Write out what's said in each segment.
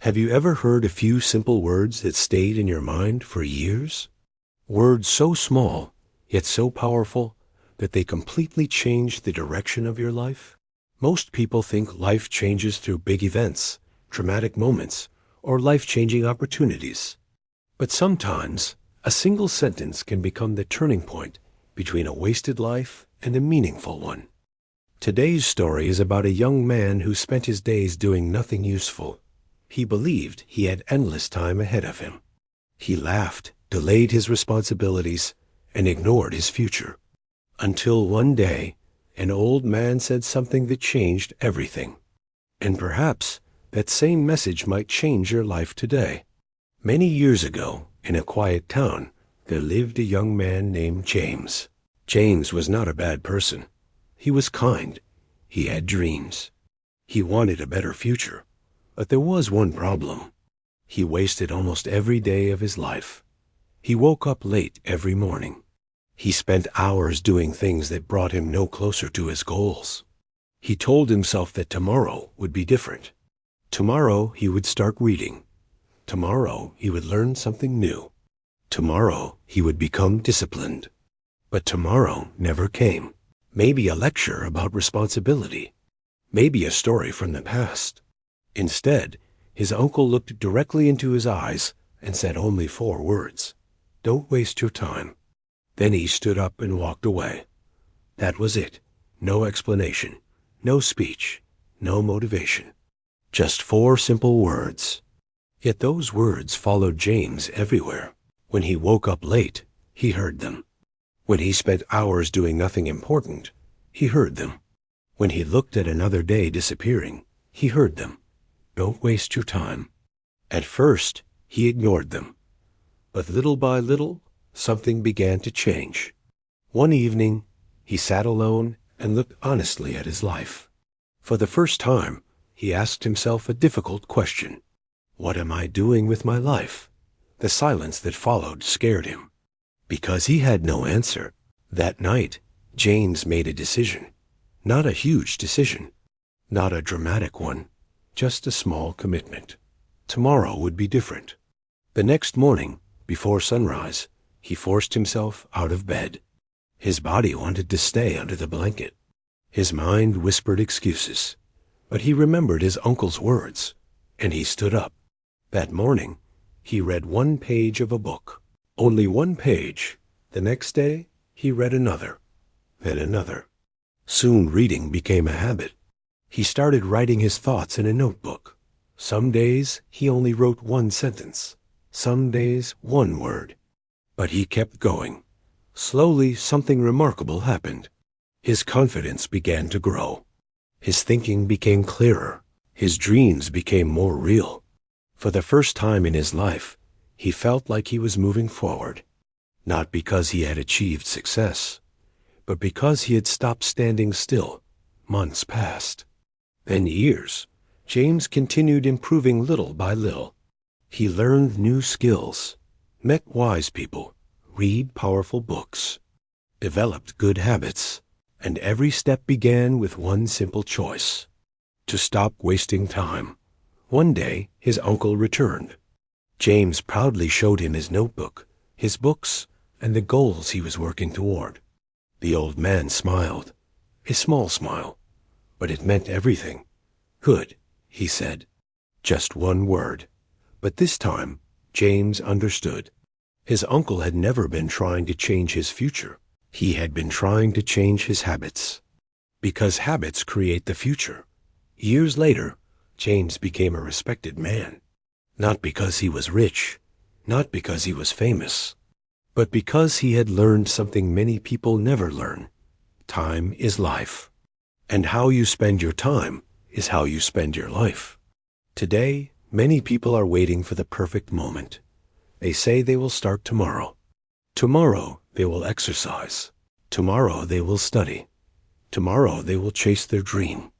Have you ever heard a few simple words that stayed in your mind for years? Words so small, yet so powerful, that they completely changed the direction of your life? Most people think life changes through big events, dramatic moments, or life-changing opportunities. But sometimes, a single sentence can become the turning point between a wasted life and a meaningful one. Today's story is about a young man who spent his days doing nothing useful. He believed he had endless time ahead of him. He laughed, delayed his responsibilities, and ignored his future. Until one day, an old man said something that changed everything. And perhaps that same message might change your life today. Many years ago, in a quiet town, there lived a young man named James. James was not a bad person. He was kind. He had dreams. He wanted a better future. But there was one problem. He wasted almost every day of his life. He woke up late every morning. He spent hours doing things that brought him no closer to his goals. He told himself that tomorrow would be different. Tomorrow he would start reading. Tomorrow he would learn something new. Tomorrow he would become disciplined. But tomorrow never came. Maybe a lecture about responsibility. Maybe a story from the past. Instead, his uncle looked directly into his eyes and said only 4 words. "Don't waste your time." Then he stood up and walked away. That was it. No explanation, no speech, no motivation. Just 4 simple words. Yet those words followed James everywhere. When he woke up late, he heard them. When he spent hours doing nothing important, he heard them. When he looked at another day disappearing, he heard them. Don't waste your time. At first, he ignored them. But little by little, something began to change. One evening, he sat alone and looked honestly at his life. For the first time, he asked himself a difficult question. What am I doing with my life? The silence that followed scared him. Because he had no answer, that night, James made a decision. Not a huge decision. Not a dramatic one. Just a small commitment. Tomorrow would be different. The next morning, before sunrise, he forced himself out of bed. His body wanted to stay under the blanket. His mind whispered excuses. But he remembered his uncle's words, and he stood up. That morning, he read 1 page of a book. Only 1 page. The next day, he read another, then another. Soon reading became a habit. He started writing his thoughts in a notebook. Some days, he only wrote 1 sentence. Some days, 1 word. But he kept going. Slowly, something remarkable happened. His confidence began to grow. His thinking became clearer. His dreams became more real. For the first time in his life, he felt like he was moving forward. Not because he had achieved success, but because he had stopped standing still. Months passed. Then years. James continued improving little by little. He learned new skills, met wise people, read powerful books, developed good habits, and every step began with 1 simple choice: to stop wasting time. One day, his uncle returned. James proudly showed him his notebook, his books, and the goals he was working toward. The old man smiled, a small smile, but it meant everything. "Good," he said. Just 1 word. But this time, James understood. His uncle had never been trying to change his future. He had been trying to change his habits. Because habits create the future. Years later, James became a respected man. Not because he was rich, not because he was famous, but because he had learned something many people never learn. Time is life. And how you spend your time is how you spend your life. Today, many people are waiting for the perfect moment. They say they will start tomorrow. Tomorrow, they will exercise. Tomorrow, they will study. Tomorrow, they will chase their dream.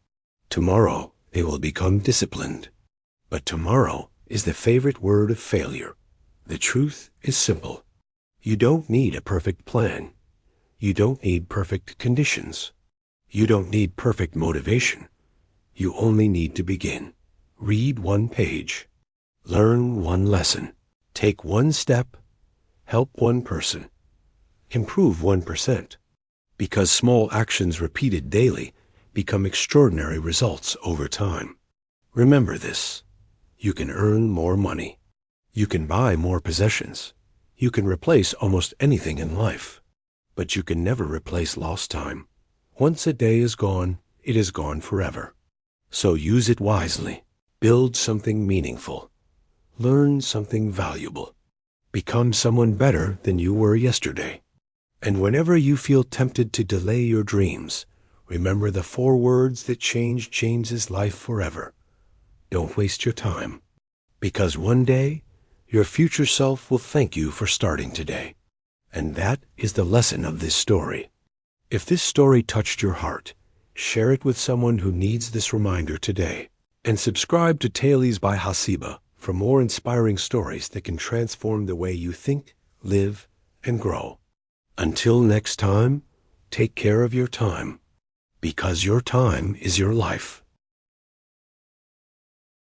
Tomorrow, they will become disciplined. But tomorrow is the favorite word of failure. The truth is simple. You don't need a perfect plan. You don't need perfect conditions. You don't need perfect motivation. You only need to begin. Read 1 page. Learn one lesson. Take one step. Help one person. Improve 1%. Because small actions repeated daily become extraordinary results over time. Remember this. You can earn more money. You can buy more possessions. You can replace almost anything in life. But you can never replace lost time. Once a day is gone, it is gone forever. So use it wisely. Build something meaningful. Learn something valuable. Become someone better than you were yesterday. And whenever you feel tempted to delay your dreams, remember the 4 words that changed James's life forever. Don't waste your time. Because one day, your future self will thank you for starting today. And that is the lesson of this story. If this story touched your heart, share it with someone who needs this reminder today. And subscribe to Tales by Hasiba for more inspiring stories that can transform the way you think, live, and grow. Until next time, take care of your time, because your time is your life.